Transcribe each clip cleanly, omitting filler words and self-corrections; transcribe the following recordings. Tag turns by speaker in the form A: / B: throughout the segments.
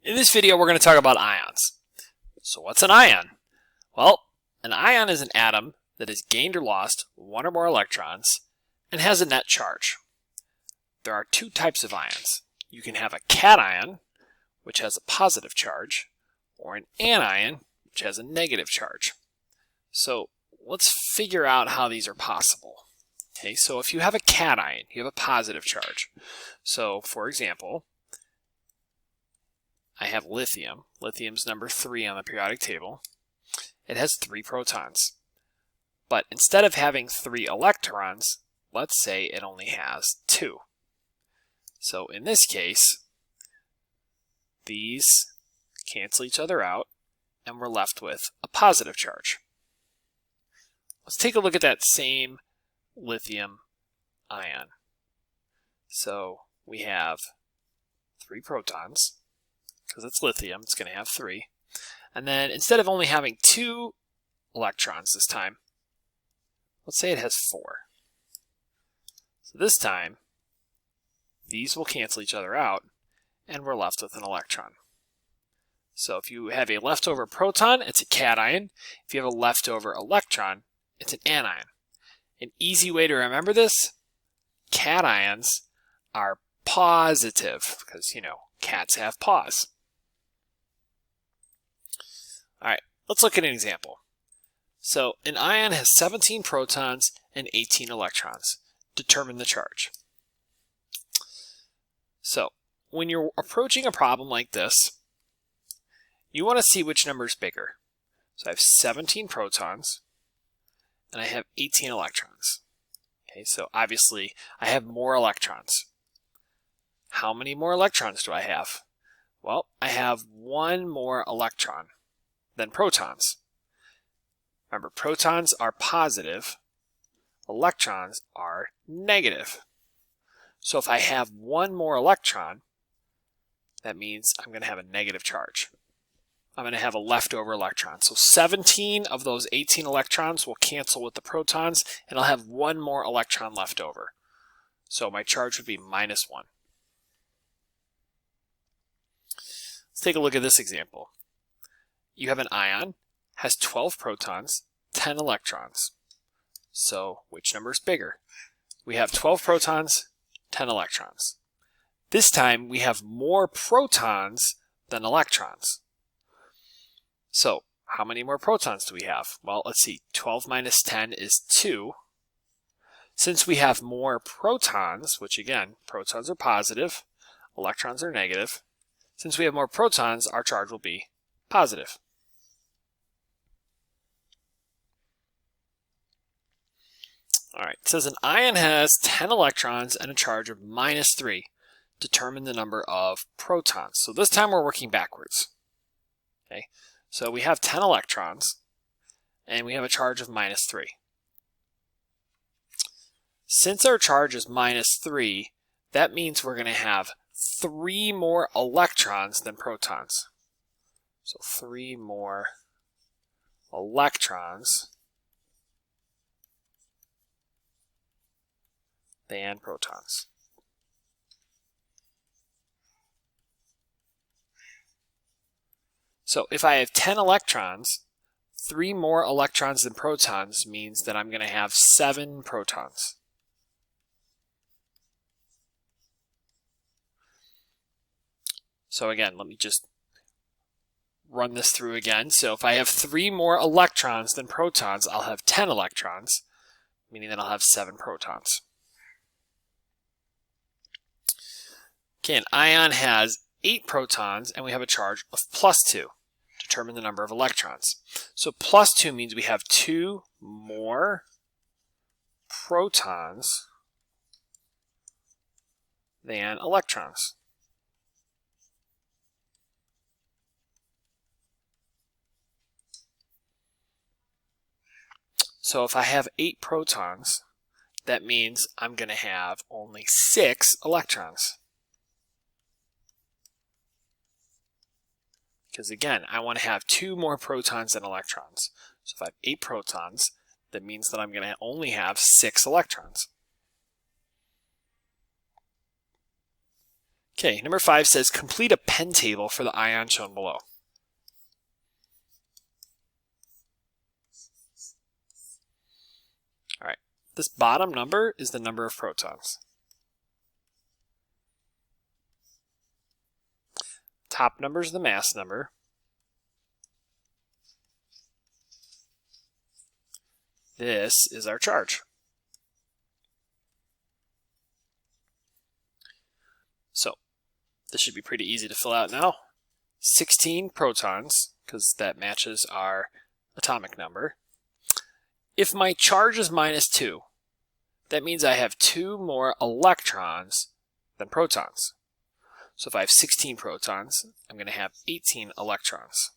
A: In this video, we're going to talk about ions. So what's an ion? Well, an ion is an atom that has gained or lost one or more electrons and has a net charge. There are two types of ions. You can have a cation, which has a positive charge, or an anion, which has a negative charge. So let's figure out how these are possible. Okay, so if you have a cation, you have a positive charge. So for example, I have lithium. Lithium's number 3 on the periodic table. It has 3 protons. But instead of having 3 electrons, let's say it only has 2. So in this case, these cancel each other out, and we're left with a positive charge. Let's take a look at that same lithium ion. So we have 3 protons. Because it's lithium, it's going to have 3. And then instead of only having 2 electrons this time, let's say it has 4. So this time, these will cancel each other out, and we're left with an electron. So if you have a leftover proton, it's a cation. If you have a leftover electron, it's an anion. An easy way to remember this, cations are positive, because, cats have paws. Alright, let's look at an example. So an ion has 17 protons and 18 electrons. Determine the charge. So when you're approaching a problem like this, you want to see which number is bigger. So I have 17 protons and I have 18 electrons. Okay, so obviously I have more electrons. How many more electrons do I have? Well, I have one more electron than protons. Remember, protons are positive, electrons are negative. So if I have one more electron, that means I'm going to have a negative charge. I'm going to have a leftover electron. So 17 of those 18 electrons will cancel with the protons, and I'll have one more electron left over. So my charge would be -1. Let's take a look at this example. You have an ion, has 12 protons, 10 electrons. So which number is bigger? We have 12 protons, 10 electrons. This time we have more protons than electrons. So how many more protons do we have? Well, let's see. 12 minus 10 is 2. Since we have more protons, which again, protons are positive, electrons are negative. Since we have more protons, our charge will be positive. Alright, it says an ion has 10 electrons and a charge of -3. Determine the number of protons. So this time we're working backwards. Okay, so we have 10 electrons and we have a charge of -3. Since our charge is -3, that means we're going to have 3 more electrons than protons. So 3 more electrons than protons. So if I have 10 electrons, 3 more electrons than protons means that I'm going to have 7 protons. So again, let me just run this through again. So if I have 3 more electrons than protons, I'll have 10 electrons, meaning that I'll have 7 protons. Okay, an ion has 8 protons and we have a charge of +2. Determine the number of electrons. So +2 means we have 2 more protons than electrons. So if I have 8 protons, that means I'm going to have only 6 electrons. Because again, I want to have 2 more protons than electrons. So if I have 8 protons, that means that I'm going to only have 6 electrons. Okay, number 5 says complete a pen table for the ion shown below. All right, this bottom number is the number of protons. Top number is the mass number. This is our charge. So this should be pretty easy to fill out now. 16 protons, because that matches our atomic number. If my charge is -2, that means I have 2 more electrons than protons. So if I have 16 protons, I'm going to have 18 electrons.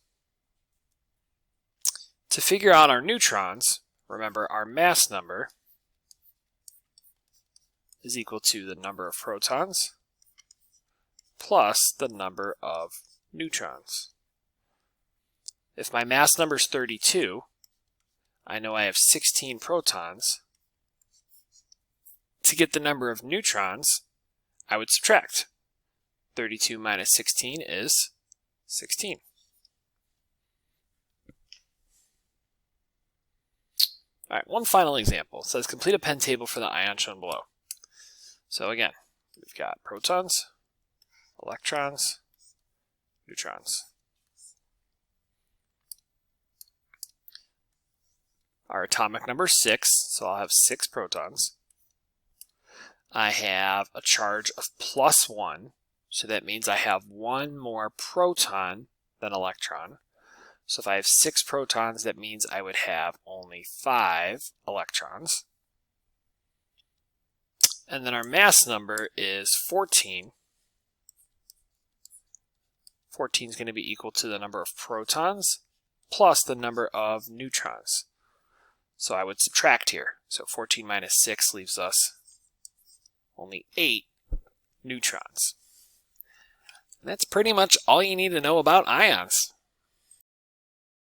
A: To figure out our neutrons, remember our mass number is equal to the number of protons plus the number of neutrons. If my mass number is 32, I know I have 16 protons. To get the number of neutrons, I would subtract. 32 minus 16 is 16. All right, one final example. It says complete a pen table for the ion shown below. So again, we've got protons, electrons, neutrons. Our atomic number is 6, so I'll have 6 protons. I have a charge of +1, so that means I have 1 more proton than electron. So if I have 6 protons, that means I would have only 5 electrons. And then our mass number is 14. 14 is going to be equal to the number of protons plus the number of neutrons. So I would subtract here. So 14 minus 6 leaves us only 8 neutrons. And that's pretty much all you need to know about ions.